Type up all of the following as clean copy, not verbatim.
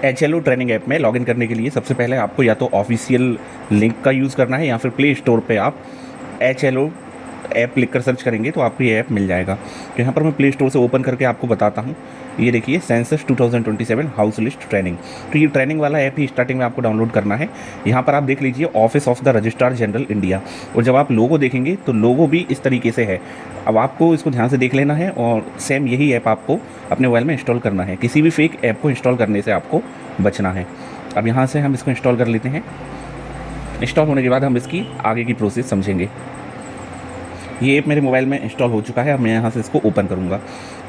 HLO training app में login करने के लिए सबसे पहले आपको या तो ऑफिशियल लिंक का यूज़ करना है या फिर प्ले स्टोर पे आप HLO ऐप लिख कर सर्च करेंगे तो आपको ये ऐप मिल जाएगा। तो यहाँ पर मैं प्ले स्टोर से ओपन करके आपको बताता हूँ। ये देखिए सेंसस 2027 हाउस लिस्ट ट्रेनिंग। तो ये ट्रेनिंग वाला ऐप ही स्टार्टिंग में आपको डाउनलोड करना है। यहाँ पर आप देख लीजिए office of the registrar general India, और जब आप लोगो देखेंगे तो लोगो भी इस तरीके से है। अब आपको इसको ध्यान से देख लेना है और सेम यही ऐप आपको अपने मोबाइल में इंस्टॉल करना है। किसी भी फेक ऐप को इंस्टॉल करने से आपको बचना है। अब यहाँ से हम इसको इंस्टॉल कर लेते हैं। इंस्टॉल होने के बाद हम इसकी आगे की प्रोसेस समझेंगे। ये ऐप मेरे मोबाइल में इंस्टॉल हो चुका है। अब मैं यहाँ से इसको ओपन करूँगा।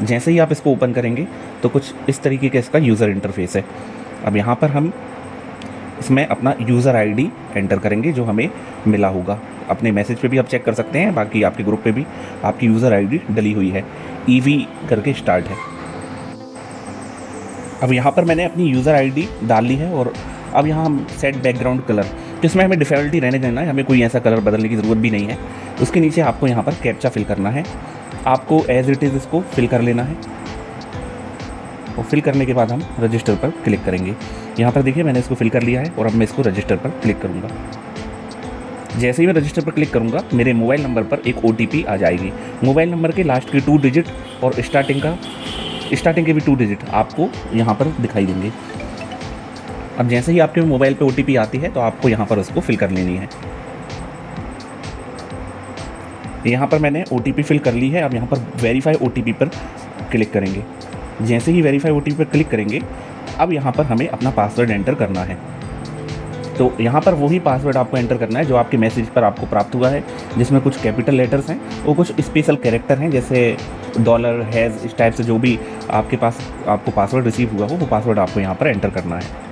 जैसे ही आप इसको ओपन करेंगे तो कुछ इस तरीके का इसका यूज़र इंटरफेस है। अब यहाँ पर हम इसमें अपना यूज़र आईडी एंटर करेंगे जो हमें मिला होगा। अपने मैसेज पे भी आप चेक कर सकते हैं, बाकी आपके ग्रुप पे भी आपकी यूज़र आईडी डली हुई है। EV करके स्टार्ट है। अब यहाँ पर मैंने अपनी यूज़र आईडी डाल ली है और अब यहाँ हम सेट बैकग्राउंड कलर, जिसमें हमें डिफ़ॉल्ट ही रहने देना है, हमें कोई ऐसा कलर बदलने की ज़रूरत भी नहीं है। उसके नीचे आपको यहाँ पर कैप्चा फिल करना है। आपको एज इट इज़ इसको फिल कर लेना है और फिल करने के बाद हम रजिस्टर पर क्लिक करेंगे। यहाँ पर देखिए मैंने इसको फिल कर लिया है और अब मैं इसको रजिस्टर पर क्लिक करूँगा। जैसे ही मैं रजिस्टर पर क्लिक करूँगा मेरे मोबाइल नंबर पर एक OTP आ जाएगी। मोबाइल नंबर के लास्ट के 2 डिजिट और स्टार्टिंग के भी 2 डिजिट आपको यहाँ पर दिखाई देंगे। अब जैसे ही आपके मोबाइल पे OTP आती है तो आपको यहाँ पर उसको फिल कर लेनी है। यहाँ पर मैंने OTP फिल कर ली है। अब यहाँ पर वेरीफाई OTP पर क्लिक करेंगे। जैसे ही वेरीफाई OTP पर क्लिक करेंगे अब यहाँ पर हमें अपना पासवर्ड एंटर करना है। तो यहाँ पर वही पासवर्ड आपको एंटर करना है जो आपके मैसेज पर आपको प्राप्त हुआ है, जिसमें कुछ कैपिटल लेटर्स हैं और कुछ स्पेशल कैरेक्टर हैं जैसे डॉलर, हैज़, इस टाइप से जो भी आपके पास आपको पासवर्ड रिसीव हुआ हो वो पासवर्ड आपको यहाँ पर एंटर करना है।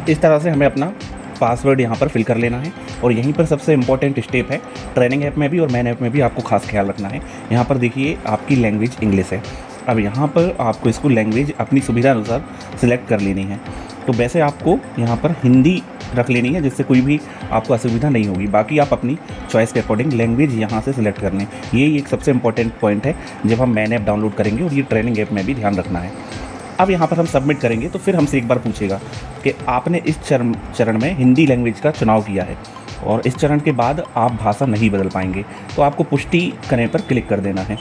इस तरह से हमें अपना पासवर्ड यहाँ पर फिल कर लेना है। और यहीं पर सबसे इम्पॉर्टेंट स्टेप है, ट्रेनिंग ऐप में भी और मैन ऐप में भी आपको खास ख्याल रखना है। यहाँ पर देखिए आपकी लैंग्वेज इंग्लिश है। अब यहाँ पर आपको इसको लैंग्वेज अपनी सुविधा अनुसार सिलेक्ट कर लेनी है। तो वैसे आपको यहाँ पर हिंदी रख लेनी है जिससे कोई भी आपको असुविधा नहीं होगी। बाकी आप अपनी चॉइस के अकॉर्डिंग लैंग्वेज यहाँ से सिलेक्ट कर लें। ये एक सबसे इंपॉर्टेंट पॉइंट है जब हम मैन ऐप डाउनलोड करेंगे, और ये ट्रेनिंग ऐप में भी ध्यान रखना है। अब यहाँ पर हम सबमिट करेंगे तो फिर हमसे एक बार पूछेगा कि आपने इस चरण में हिंदी लैंग्वेज का चुनाव किया है और इस चरण के बाद आप भाषा नहीं बदल पाएंगे। तो आपको पुष्टि करने पर क्लिक कर देना है।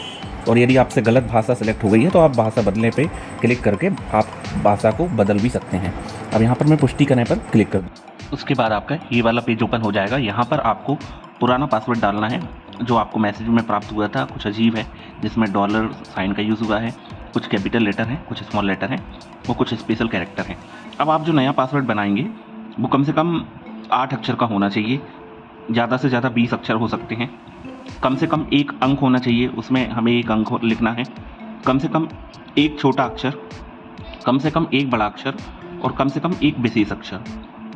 और यदि आपसे गलत भाषा सेलेक्ट हो गई है तो आप भाषा बदलने पे क्लिक करके आप भाषा को बदल भी सकते हैं। अब यहाँ पर मैं पुष्टि करने पर क्लिक कर दूँ। उसके बाद आपका ये वाला पेज ओपन हो जाएगा। यहाँ पर आपको पुराना पासवर्ड डालना है जो आपको मैसेज में प्राप्त हुआ था। कुछ अजीब है जिसमें डॉलर साइन का यूज़ हुआ है, कुछ कैपिटल लेटर हैं, कुछ स्मॉल लेटर हैं और कुछ स्पेशल कैरेक्टर हैं। अब आप जो नया पासवर्ड बनाएंगे वो कम से कम 8 अक्षर का होना चाहिए। ज़्यादा से ज़्यादा 20 अक्षर हो सकते हैं। कम से कम 1 अंक होना चाहिए, उसमें हमें 1 अंक लिखना है। कम से कम 1 छोटा अक्षर, कम से कम 1 बड़ा अक्षर और कम से कम 1 विशेष अक्षर।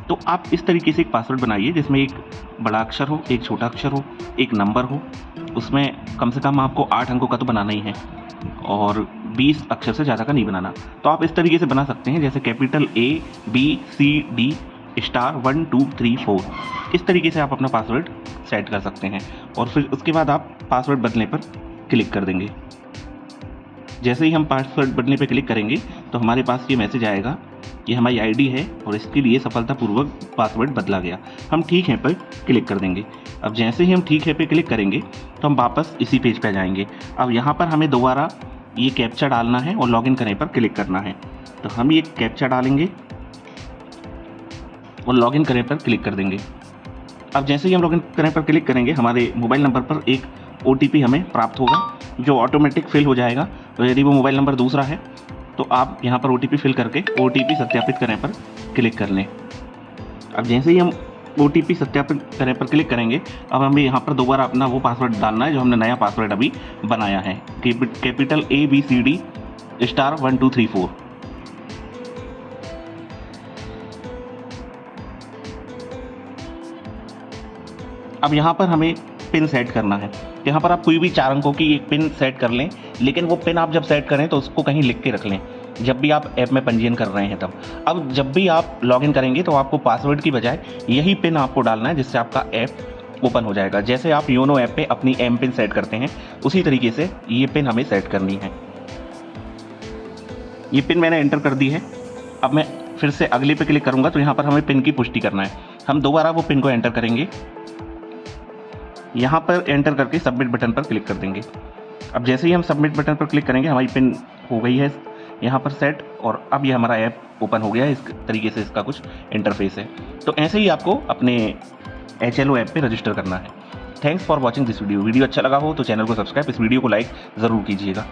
तो आप इस तरीके से एक पासवर्ड बनाइए जिसमें 1 बड़ा अक्षर हो, 1 छोटा अक्षर हो, 1 नंबर हो। उसमें कम से कम आपको 8 अंकों का तो बनाना ही है और 20 अक्षर से ज़्यादा का नहीं बनाना। तो आप इस तरीके से बना सकते हैं जैसे capital A B C D star 1 2 3 4। इस तरीके से आप अपना पासवर्ड सेट कर सकते हैं और फिर उसके बाद आप पासवर्ड बदलने पर क्लिक कर देंगे। जैसे ही हम पासवर्ड बदलने पर क्लिक करेंगे तो हमारे पास ये मैसेज आएगा, ये हमारी आईडी है और इसके लिए सफलतापूर्वक पासवर्ड बदला गया। हम ठीक है पर क्लिक कर देंगे। अब जैसे ही हम ठीक है पे क्लिक करेंगे तो हम वापस इसी पेज पे जाएंगे। अब यहाँ पर हमें दोबारा ये कैप्चा डालना है और लॉगिन करने पर क्लिक करना है। तो हम ये कैप्चा डालेंगे और लॉगिन करने पर क्लिक कर देंगे। अब जैसे ही हम लॉगिन करने पर क्लिक करेंगे हमारे मोबाइल नंबर पर एक OTP हमें प्राप्त होगा जो ऑटोमेटिक फिल हो जाएगा। तो यदि वो मोबाइल नंबर दूसरा है तो आप यहाँ पर OTP फिल करके OTP सत्यापित करने पर क्लिक कर लें। अब जैसे ही हम OTP सत्यापित करने पर क्लिक करेंगे अब हमें यहाँ पर दोबारा अपना वो पासवर्ड डालना है जो हमने नया पासवर्ड अभी बनाया है, capital A B C D star 1 2 3 4। अब यहाँ पर हमें पिन सेट करना है। यहाँ पर आप कोई भी 4 अंकों की एक पिन सेट कर लें, लेकिन वो पिन आप जब सेट करें तो उसको कहीं लिख के रख लें जब भी आप ऐप में पंजीयन कर रहे हैं तब। अब जब भी आप लॉगिन करेंगे तो आपको पासवर्ड की बजाय यही पिन आपको डालना है जिससे आपका ऐप ओपन हो जाएगा। जैसे आप योनो ऐप पे अपनी एम पिन सेट करते हैं उसी तरीके से ये पिन हमें सेट करनी है। ये पिन मैंने एंटर कर दी है। अब मैं फिर से अगले पे क्लिक करूँगा तो यहाँ पर हमें पिन की पुष्टि करना है। हम दोबारा वो पिन को एंटर करेंगे, यहाँ पर एंटर करके सबमिट बटन पर क्लिक कर देंगे। अब जैसे ही हम सबमिट बटन पर क्लिक करेंगे हमारी पिन हो गई है यहाँ पर सेट, और अब ये हमारा ऐप ओपन हो गया है। इस तरीके से इसका कुछ इंटरफेस है। तो ऐसे ही आपको अपने HLO ऐप पे रजिस्टर करना है। Thanks for watching this video. Video अच्छा लगा हो तो चैनल को सब्सक्राइब, इस वीडियो को लाइक ज़रूर कीजिएगा।